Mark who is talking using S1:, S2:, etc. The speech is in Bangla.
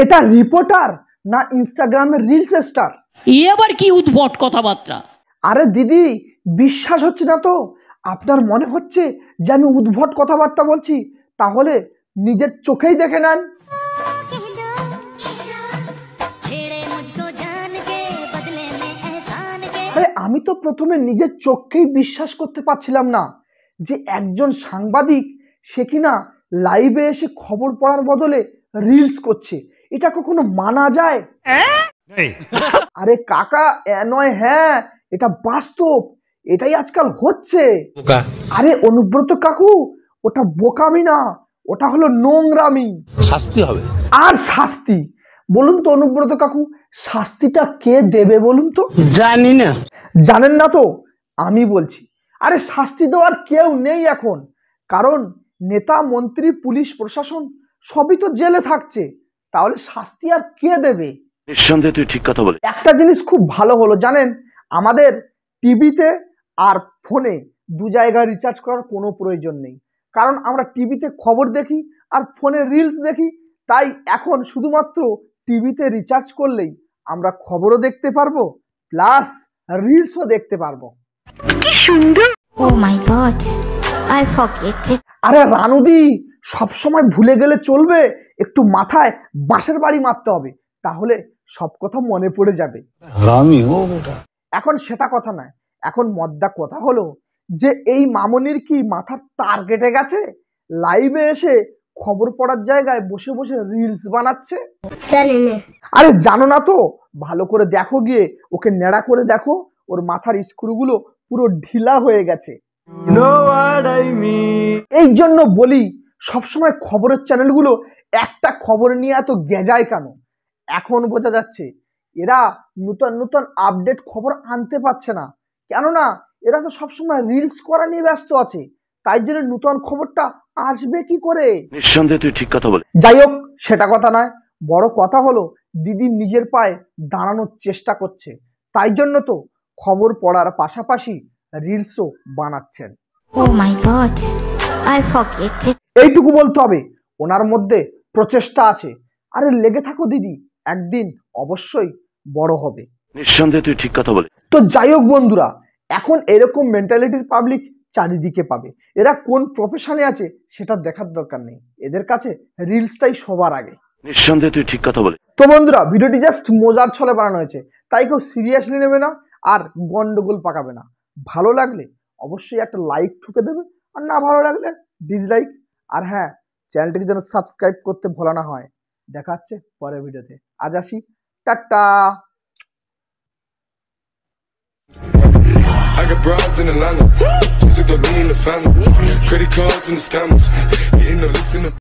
S1: এটা রিপোর্টার না ইনস্টাগ্রামের রিলস স্টার?
S2: এবার কি উদ্ভট কথাবার্তা!
S1: আরে দিদি, বিশ্বাস হচ্ছে না তো? আপনার মনে হচ্ছে যে আমি উদ্ভট কথাবার্তা বলছি? তাহলে নিজের চোখেই দেখে নেন। আরে আমি তো প্রথমে নিজের চোখকেই বিশ্বাস করতে পারছিলাম না যে একজন সাংবাদিক সে কিনা লাইভে এসে খবর পড়ার বদলে রিলস করছে। এটা কখনো মানা যায়? আরে কাকা, নয়, হ্যাঁ, এটা বাস্তব, এটাই আজকাল হচ্ছে। আরে অনুব্রত কাকু, ওটা বোকামি না, ওটা হলো নোংরামি।
S3: শাস্তি হবে।
S1: আর শাস্তি? বলুন তো অনুব্রত কাকু, শাস্তিটা কে দেবে বলুন তো?
S2: জানি না।
S1: জানেন না তো? আমি বলছি। আরে শাস্তি দেওয়ার কেউ নেই এখন, কারণ নেতা, মন্ত্রী, পুলিশ, প্রশাসন সবই তো জেলে থাকছে। তাহলে শাস্তি আর কে দেবে?
S3: নিঃসন্দেহে তুই ঠিক কথা বলে।
S1: একটা জিনিস খুব ভালো হলো জানেন, আমাদের টিভিতে আর ফোনে দু জায়গায় রিচার্জ করার কোনো প্রয়োজন নেই, কারণ আমরা টিভিতে খবর দেখি আর ফোনে রিলস দেখি। তাই এখন শুধুমাত্র টিভিতে রিচার্জ করলেই আমরা খবরও দেখতে পারবো, প্লাস রিলসও দেখতে পারবো।
S4: কি সুন্দর! ও মাই গড, আই ফরগেট ইট।
S1: আরে রানুদি, সবসময় ভুলে গেলে চলবে? একটু মাথায় বাঁশের বাড়ি মারতে হবে, তাহলে সব কথা মনে পড়ে যাবে। এখন সেটা কথা নয়, এখন মদ্দা কথা হলো যে এই মামনির কি মাথার তার কেটে গেছে? লাইভে এসে খবর পড়ার জায়গায় বসে বসে রিলস বানাচ্ছে। আরে জানো না তো? ভালো করে দেখো, গিয়ে ওকে নেড়া করে দেখো, ওর মাথার স্ক্রুগুলো পুরো ঢিলা হয়ে গেছে। এই জন্য বলি, সবসময় খবরের চ্যানেলগুলো একটা খবর নিয়ে এত গেজায় কেন? এখন বোঝা যাচ্ছে এরা নতুন নতুন আপডেট খবর আনতে পারছে না, কেননা এরা তো সবসময় রিলস করা নিয়ে ব্যস্ত আছে। তাই জন্য নতুন খবরটা আসবে কি করে?
S3: নিঃসন্দেহে তুই ঠিক কথা বলে।
S1: যাই হোক, সেটা কথা নয়, বড় কথা হলো দিদি নিজের পায়ে দাঁড়ানোর চেষ্টা করছে। তাই জন্য তো খবর পড়ার পাশাপাশি রিলসও বানাচ্ছেন।
S4: ও মাই গড, আই ফরগেট ইট।
S1: এইটুকু বলতে হবে, ওনার মধ্যে প্রচেষ্টা আছে। আরে লেগে থাকো দিদি, একদিন অবশ্যই বড় হবে।
S3: নিঃসন্দেহে তুই ঠিক কথা বলে।
S1: তো যাই হোক বন্ধুরা, এখন এরকম মেন্টালিটির পাবলিক চারিদিকে পাবে। এরা কোন প্রফেশনে আছে সেটা দেখার দরকার নেই, এদের কাছে রিলসটাই সবার আগে।
S3: নিঃসন্দেহে তুই ঠিক কথা বলে।
S1: তো বন্ধুরা, ভিডিওটি জাস্ট মজার ছলে বানানো হয়েছে, তাই কেউ সিরিয়াসলি নেবে না আর গন্ডগোল পাকাবে না। ভালো লাগলে অবশ্যই একটা লাইক ঠুকে দেবে, আর না ভালো লাগলে ডিসলাইক। আর হ্যাঁ, চ্যানেলটিকে যেন সাবস্ক্রাইব করতে ভোলা না হয়। দেখা হচ্ছে পরের ভিডিওতে। আজ আসি, tata.
S5: I got broads in Atlanta, just to the lean the family, credit cards and the scammers, hitting the licks in the